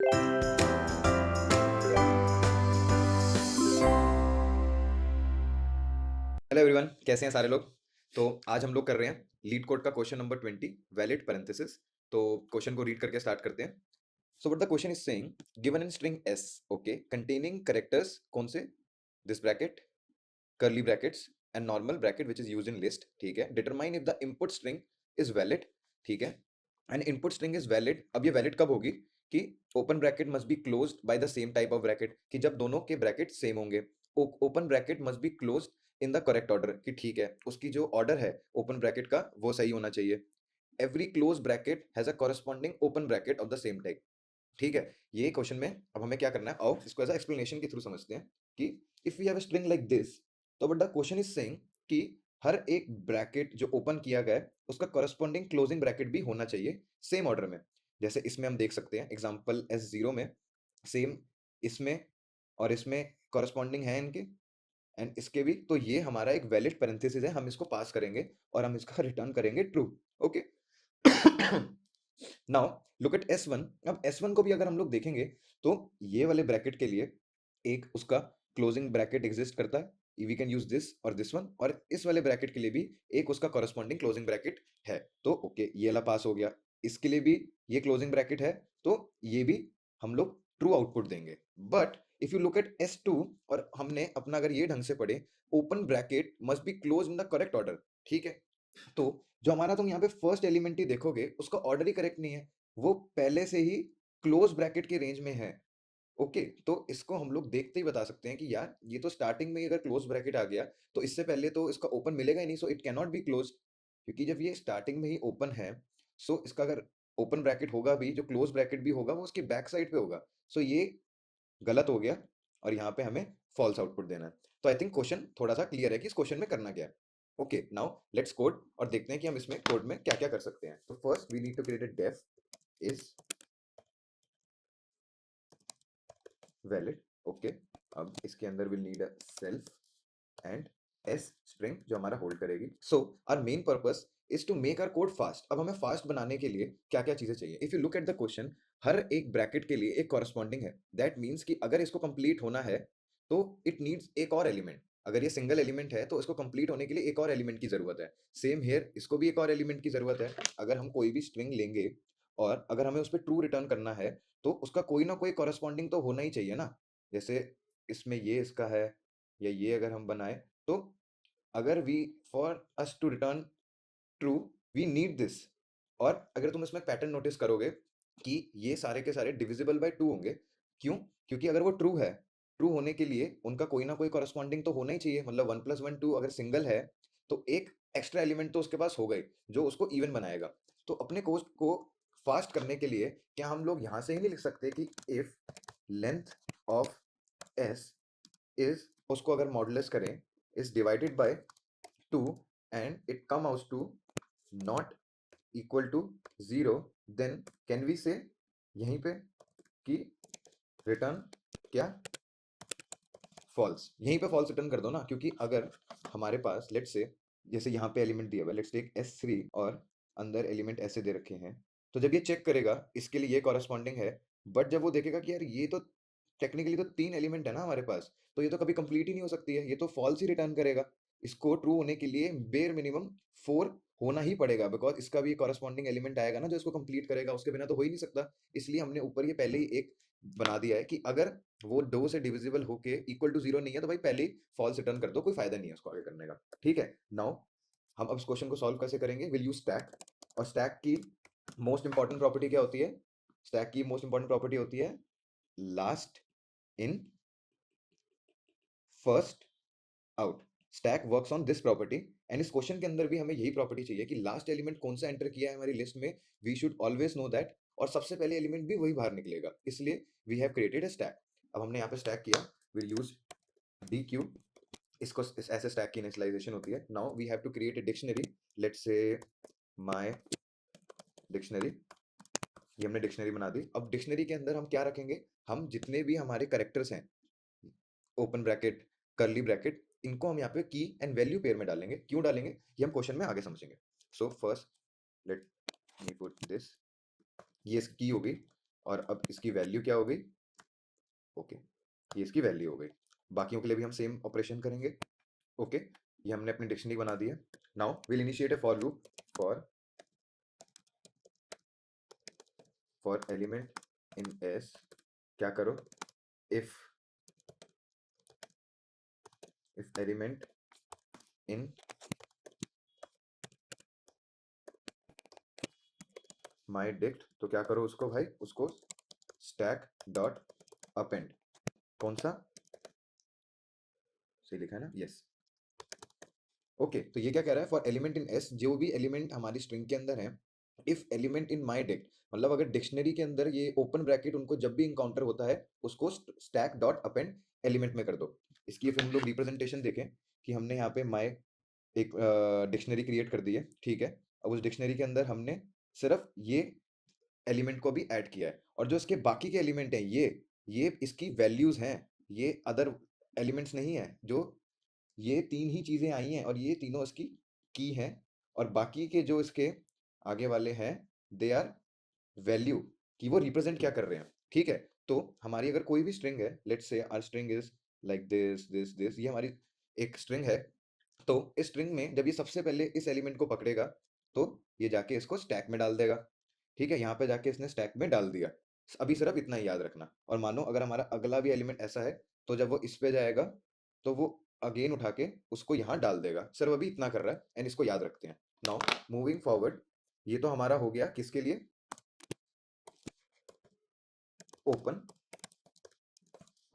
Hello everyone, कैसे हैं सारे लोग। तो आज हम लोग कर रहे हैं लीड कोड का क्वेश्चन नंबर 20 वैलिड पैरेंथेसिस। तो क्वेश्चन को रीड करके स्टार्ट करते हैं। So what the question is saying, given in string S, okay, containing characters कौन से, this bracket, curly brackets and normal bracket which is used in list, ठीक है। Determine if the input string is valid, ठीक है। And input string is valid, अब ये valid कब होगी कि open bracket must be closed by the same type of bracket, कि जब दोनों के ब्रैकेट सेम होंगे। Open bracket must be closed in the correct order, कि ठीक है उसकी जो ऑर्डर है ओपन ब्रैकेट का वो सही होना चाहिए। Every close bracket has a corresponding open bracket of the same type, ठीक है। ये क्वेश्चन में अब हमें क्या करना है, आओ इसको एज एक्सप्लेनेशन के थ्रू समझते हैं कि if we have a string like this, तो but the question is saying कि हर एक ब्रैकेट जो ओपन किया गया है उसका कॉरेस्पॉन्डिंग क्लोजिंग ब्रैकेट भी होना चाहिए सेम ऑर्डर में। जैसे इसमें हम देख सकते हैं एग्जांपल S0 में सेम, इसमें और इसमें कॉरेस्पॉन्डिंग है इनके, एंड इसके भी। तो ये हमारा एक वैलिड पैरेंथेसिस है, हम इसको पास करेंगे और हम इसका रिटर्न करेंगे true, okay. Now look at S1। अब S1 को भी अगर हम लोग देखेंगे तो ये वाले ब्रैकेट के लिए एक उसका क्लोजिंग ब्रैकेट एग्जिस्ट करता है, वी कैन यूज दिस और दिस वन, और इस वाले ब्रैकेट के लिए भी एक उसका कॉरेस्पॉन्डिंग क्लोजिंग ब्रैकेट है। तो ओके, ये वाला पास हो गया, इसके लिए भी ये क्लोजिंग ब्रैकेट है, तो ये भी हम लोग ट्रू आउटपुट देंगे। But if you look eight S2, और हमने अपना अगर ये ढंग से पढ़े, open bracket must be close in the correct order, ठीक है। तो जो हमारा तुम यहाँ पे फर्स्ट एलिमेंट ही देखोगे उसका ऑर्डर ही करेक्ट नहीं है, वो पहले से ही क्लोज ब्रैकेट के रेंज में है, ओके। तो इसको हम लोग देखते ही बता सकते हैं कि यार ये तो स्टार्टिंग में ही अगर क्लोज ब्रैकेट आ गया तो इससे पहले तो इसका ओपन मिलेगा ही नहीं, so it can not be close, क्योंकि जब ये स्टार्टिंग में ही ओपन है, सो इसका अगर ओपन ब्रैकेट होगा भी, जो क्लोज ब्रैकेट भी होगा वो उसके बैक साइड पे होगा, सो ये गलत हो गया और यहाँ पे हमें फॉल्स आउटपुट देना है। तो आई थिंक क्वेश्चन थोड़ा सा क्लियर है कि इस क्वेश्चन में करना क्या है। ओके, नाउ लेट्स कोड और देखते हैं कि हम इसमें कोड में क्या क्या कर सकते हैं। तो first we need to create a def is valid, okay. अब इसके अंदर will need a self and s string जो हमारा होल्ड करेगी। So our main purpose is to make our code fast. अब हमें फास्ट बनाने के लिए क्या क्या चीजें चाहिए, if you look at the question, हर एक ब्रैकेट के लिए एक कॉरेस्पॉन्डिंग है। दैट मीन्स कि अगर इसको कंप्लीट होना है तो इट नीड्स एक और एलिमेंट। अगर ये सिंगल एलिमेंट है तो इसको कंप्लीट होने के लिए एक और एलिमेंट की जरूरत है। सेम हेयर, इसको भी एक और एलिमेंट की जरूरत है। अगर हम कोई भी स्ट्रिंग लेंगे और अगर हमें उस पर ट्रू रिटर्न करना है तो उसका कोई ना कोई कॉरेस्पॉन्डिंग तो होना ही चाहिए ना। जैसे इसमें ये इसका है, या ये अगर हम बनाए, तो अगर we for us to return true we need this. और अगर तुम इसमें पैटर्न नोटिस करोगे कि ये सारे के सारे डिविजिबल बाय टू होंगे। क्यों? क्योंकि अगर वो ट्रू है, ट्रू होने के लिए उनका कोई ना कोई कॉरेस्पॉन्डिंग तो होना ही चाहिए। मतलब 1+1 2 अगर सिंगल है तो एक एक्स्ट्रा एलिमेंट तो उसके पास हो गई जो उसको इवन बनाएगा। तो अपने कोड को फास्ट करने के लिए क्या हम लोग यहाँ से ही नहीं लिख सकते कि if length of S is, उसको अगर मॉडुलस करें, is divided by 2 and it come out to not equal to 0, then can we say यहीं पे कि रिटर्न क्या, फॉल्स। यहीं पे फॉल्स रिटर्न कर दो ना, क्योंकि अगर हमारे पास लेट से, जैसे यहाँ पे एलिमेंट दिया हुआ है, लेट्स टेक S3 और अंदर एलिमेंट ऐसे दे रखे हैं, तो जब ये चेक करेगा इसके लिए ये कॉरेस्पॉन्डिंग है, बट जब वो देखेगा कि यार ये तो टेक्निकली तो 3 एलिमेंट है ना हमारे पास, तो ये तो कभी कंप्लीट ही नहीं हो सकती है, ये तो फॉल्स ही रिटर्न करेगा। इसको ट्रू होने के लिए बेयर मिनिमम 4 होना ही पड़ेगा, बिकॉज इसका भी कॉरेस्पॉन्डिंग एलिमेंट आएगा ना जो इसको कंप्लीट करेगा, उसके बिना तो हो ही नहीं सकता। इसलिए हमने ऊपर ये पहले ही एक बना दिया है कि अगर वो 2 से डिविजिबल होके इक्वल टू 0 नहीं है तो भाई पहले ही फॉल्स रिटर्न कर दो, कोई फायदा नहीं है उसको आगे करने का, ठीक है। नाउ हम अब इस क्वेश्चन को सॉल्व कैसे करेंगे, विल यूज स्टैक। और स्टैक की मोस्ट इंपॉर्टेंट प्रॉपर्टी क्या होती है, स्टैक की मोस्ट इंपॉर्टेंट प्रॉपर्टी होती है last in first out. Stack works on this property, and इस क्वेश्चन के अंदर भी हमें यही प्रॉपर्टी चाहिए कि लास्ट एलिमेंट कौन सा एंटर किया है हमारी लिस्ट में, we should always know that, और सबसे पहले एलिमेंट भी वही बाहर निकलेगा, इसलिए we have created a stack. अब हमने यहाँ पे स्टैक किया, विल यूज dq, इसको ऐसे स्टैक की इनिशियलाइजेशन होती है। Now we have to create a dictionary, let's say my dictionary, ये हमने डिक्शनरी बना दी। अब डिक्शनरी के अंदर हम क्या रखेंगे, हम जितने भी हमारे कैरेक्टर्स हैं, ओपन ब्रैकेट, कर्ली ब्रैकेट, इनको हम यहाँ पे की एंड वैल्यू पेयर में डालेंगे। क्यों डालेंगे ये हम क्वेश्चन में आगे समझेंगे। So first let me put this, ये की होगी, और अब इसकी वैल्यू क्या हो गई, ओके, ये इसकी वैल्यू हो गई। बाकियों के लिए भी हम सेम ऑपरेशन करेंगे, ओके। ये हमने अपनी डिक्शनरी बना दी है। Now will initiate A for loop for element in S, क्या करो, if element in my dict, तो क्या करो उसको भाई, उसको स्टैक डॉट अपेंड, कौन सा, सही लिखा है ना, यस, ओके। तो ये क्या कह रहा है, फॉर एलिमेंट इन एस, जो भी एलिमेंट हमारी स्ट्रिंग के अंदर है, if element in my dict, मतलब अगर डिक्शनरी के अंदर ये ओपन ब्रैकेट उनको जब भी इनकाउंटर होता है, उसको स्टैक डॉट अपेंड एलिमेंट में कर दो। इसकी फिर हम लोग रिप्रेजेंटेशन देखें कि हमने यहाँ पे माई एक डिक्शनरी क्रिएट कर दी है, ठीक है। अब उस डिक्शनरी के अंदर हमने सिर्फ ये एलिमेंट को भी ऐड किया है, और जो इसके बाकी के एलिमेंट हैं, ये इसकी वैल्यूज हैं, ये अदर एलिमेंट्स नहीं है। जो ये तीन ही चीजें आई हैं और ये तीनों इसकी की हैं, और बाकी के जो इसके आगे वाले हैं, दे आर वैल्यू, कि वो रिप्रेजेंट क्या कर रहे हैं, ठीक है। तो हमारी अगर कोई भी स्ट्रिंग है, let's say our string is like this this this, ये हमारी एक स्ट्रिंग है। तो इस स्ट्रिंग में जब ये सबसे पहले इस एलिमेंट को पकड़ेगा, तो ये जाके इसको स्टैक में डाल देगा, ठीक है। यहाँ पे जाके इसने स्टैक में डाल दिया। अभी सिर्फ इतना ही याद रखना। और मानो अगर हमारा अगला भी एलिमेंट ऐसा है, तो जब वो इस पे जाएगा, तो वो अगेन उठा के उसको यहाँ डाल देगा। सिर्फ अभी इतना कर रहा है, एंड इसको याद रखते हैं। नाउ मूविंग फॉरवर्ड, ये तो हमारा हो गया किसके लिए, ओपन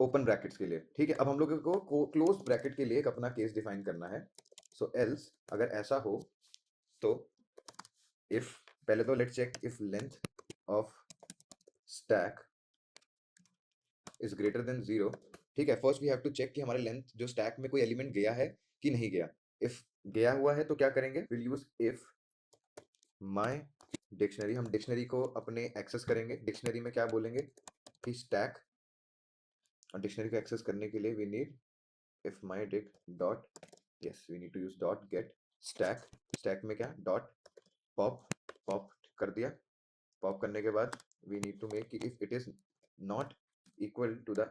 ओपन ब्रैकेट्स के लिए, ठीक है। अब हम लोगों को क्लोज ब्रैकेट के लिए एक अपना केस डिफाइन करना है। सो एल्स, अगर ऐसा हो तो इफ, पहले तो let's check if length of stack is greater than 0, ठीक है। First we have to check कि हमारे लेंथ जो स्टैक में कोई एलिमेंट गया है कि नहीं गया। इफ गया हुआ है तो क्या करेंगे, will use if my dictionary, हम डिक्शनरी को अपने एक्सेस करेंगे। डिक्शनरी में क्या बोलेंगे कि स्टैक, और डिक्शनरी को एक्सेस करने के लिए we need if my dict dot, yes we need to use dot get stack. Stack में क्या, डॉट पॉप, पॉप कर दिया। पॉप करने के बाद we need to make if it is not equal to the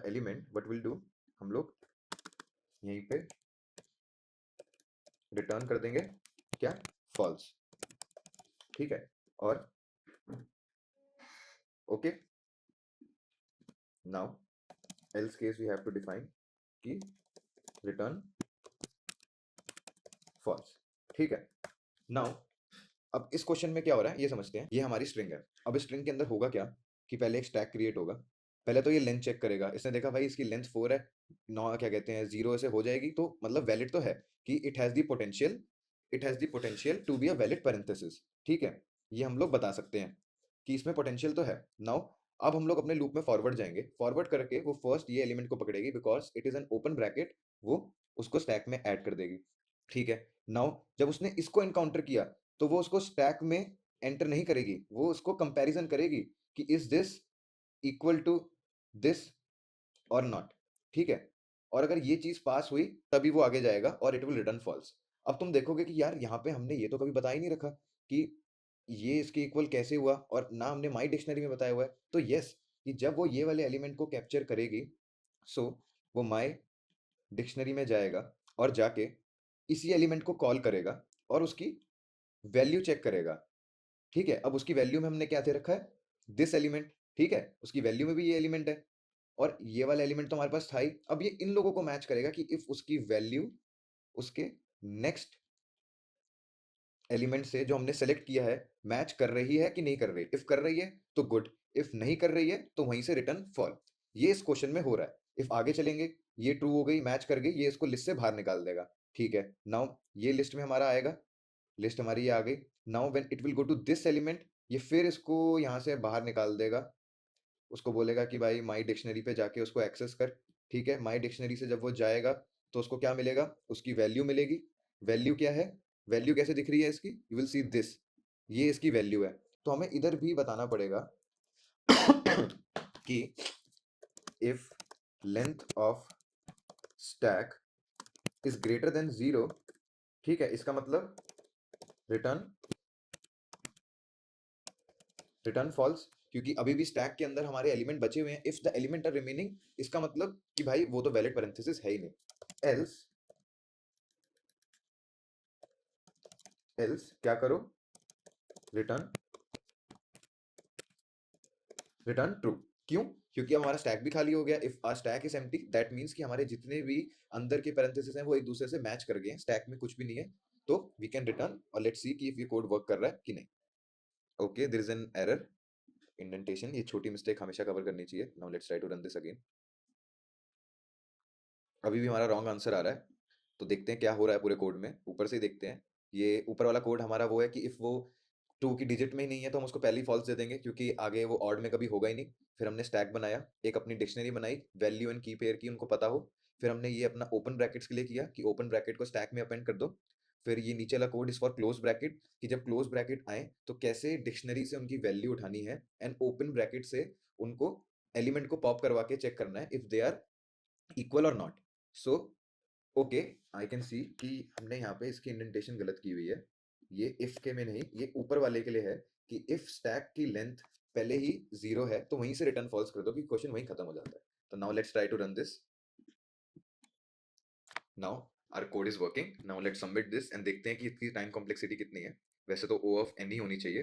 element, what will do, हम लोग यहीं पे रिटर्न कर देंगे क्या, फॉल्स, ठीक है। और okay, now else case we have to define कि रिटर्न फॉल्स, ठीक है। नाउ अब इस क्वेश्चन में क्या हो रहा है ये समझते हैं। ये हमारी स्ट्रिंग है। अब इस स्ट्रिंग के अंदर होगा क्या कि पहले एक स्टैक क्रिएट होगा। पहले तो ये लेंथ चेक करेगा। इसने देखा भाई इसकी लेंथ 4 है, नौ क्या कहते हैं 0 से हो जाएगी, तो मतलब वैलिड तो है कि it has the potential, to be a valid parenthesis, ठीक है। ये हम लोग बता सकते हैं कि इसमें पोटेंशियल तो है। नाउ अब हम लोग अपने लूप में फॉरवर्ड जाएंगे। फॉरवर्ड करके वो फर्स्ट ये एलिमेंट को पकड़ेगी, because it is an open bracket, वो उसको स्टैक में ऐड कर देगी, ठीक है। नाउ जब उसने इसको एनकाउंटर किया, तो वो उसको स्टैक में एंटर नहीं करेगी, वो उसको कंपैरिजन करेगी कि is this equal to this और नॉट, ठीक है। और अगर ये चीज पास हुई तभी वो आगे जाएगा और इट विल रिटर्न फॉल्स। अब तुम देखोगे कि यार यहाँ पे हमने ये तो कभी बता ही नहीं रखा कि ये इसके इक्वल कैसे हुआ, और ना हमने माई डिक्शनरी में बताया हुआ है। तो यस, कि जब वो ये वाले एलिमेंट को कैप्चर करेगी, सो वो माई डिक्शनरी में जाएगा और जाके इसी एलिमेंट को कॉल करेगा और उसकी वैल्यू चेक करेगा, ठीक है। अब उसकी वैल्यू में हमने क्या दे रखा है, दिस एलिमेंट, ठीक है। उसकी वैल्यू में भी ये एलिमेंट है और ये वाला एलिमेंट तो हमारे पास था ही। अब ये इन लोगों को मैच करेगा कि इफ उसकी वैल्यू उसके नेक्स्ट एलिमेंट से जो हमने सेलेक्ट किया है मैच कर रही है कि नहीं कर रही। इफ कर रही है तो गुड, इफ नहीं कर रही है तो वहीं से रिटर्न फॉल। ये इस क्वेश्चन में हो रहा है। इफ आगे चलेंगे, ये ट्रू हो गई, मैच कर गई, ये इसको लिस्ट से बाहर निकाल देगा, ठीक है। नाउ ये लिस्ट में हमारा आएगा, लिस्ट हमारी ये आ गई। Now when it will go to this element, ये फिर इसको यहाँ से बाहर निकाल देगा। उसको बोलेगा कि भाई माई डिक्शनरी पे जाके उसको एक्सेस कर, ठीक है। माई डिक्शनरी से जब वो जाएगा तो उसको क्या मिलेगा, उसकी वैल्यू मिलेगी। वैल्यू क्या है, वैल्यू कैसे दिख रही है इसकी, यू विल सी दिस, ये इसकी वैल्यू है। तो हमें इधर भी बताना पड़ेगा कि if length of stack is greater than 0, ठीक है। इसका मतलब रिटर्न रिटर्न फॉल्स, क्योंकि अभी भी स्टैक के अंदर हमारे एलिमेंट बचे हुए हैं। If the element are remaining, इसका मतलब कि भाई वो तो वैलिड पैरेंथेसिस है ही नहीं। एल्स, एल्स क्या करो, रिटर्न, रिटर्न ट्रू। क्यों? क्योंकि अब हमारा स्टैक भी खाली हो गया। If our stack is empty, that means कि हमारे जितने भी अंदर के पैरेंथेसिस हैं वो एक दूसरे से मैच कर गए हैं, स्टैक में कुछ भी नहीं है। तो वी कैन रिटर्न और लेट्स सी कि इफ ये कोड वर्क कर रहा है कि नहीं। Okay, there is an error, indentation, ये छोटी मिस्टेक हमेशा कवर करनी चाहिए। Now let's try to run this again. अभी भी हमारा रॉन्ग आंसर आ रहा है, तो देखते हैं क्या हो रहा है पूरे कोड में। ऊपर से ही देखते हैं। ये ऊपर वाला कोड हमारा वो है कि इफ वो 2 की डिजिट में ही नहीं है तो हम उसको पहले ही फॉल्स दे देंगे, क्योंकि आगे वो ऑड में कभी होगा ही नहीं। फिर हमने स्टैक बनाया, एक अपनी डिक्शनरी बनाई, वैल्यू एंड की पेयर की उनको पता हो। फिर हमने ये अपना ओपन ब्रैकेट्स के लिए किया कि ओपन ब्रैकेट को स्टैक में अपेंड कर दो। फिर ये नीचे वाला code is for close bracket, कि जब क्लोज ब्रैकेट आए तो कैसे डिक्शनरी से उनकी वैल्यू उठानी है, एंड ओपन ब्रैकेट से उनको एलिमेंट को पॉप करवा के चेक करना है इफ दे आर इक्वल और not. So okay, I can see कि हमने यहाँ पे इसकी इंडेंटेशन गलत की हुई है। ये इफ के में नहीं, ये ऊपर वाले के लिए है कि इफ स्टैक की लेंथ पहले ही 0 है तो वहीं से रिटर्न फॉल्स कर दो कि क्वेश्चन वहीं खत्म हो जाता है। तो now let's try to run this. Now our code is working. Now let's submit this and देखते हैं कि इसकी टाइम कॉम्प्लेक्सिटी कितनी है। वैसे तो O ऑफ n ही होनी चाहिए,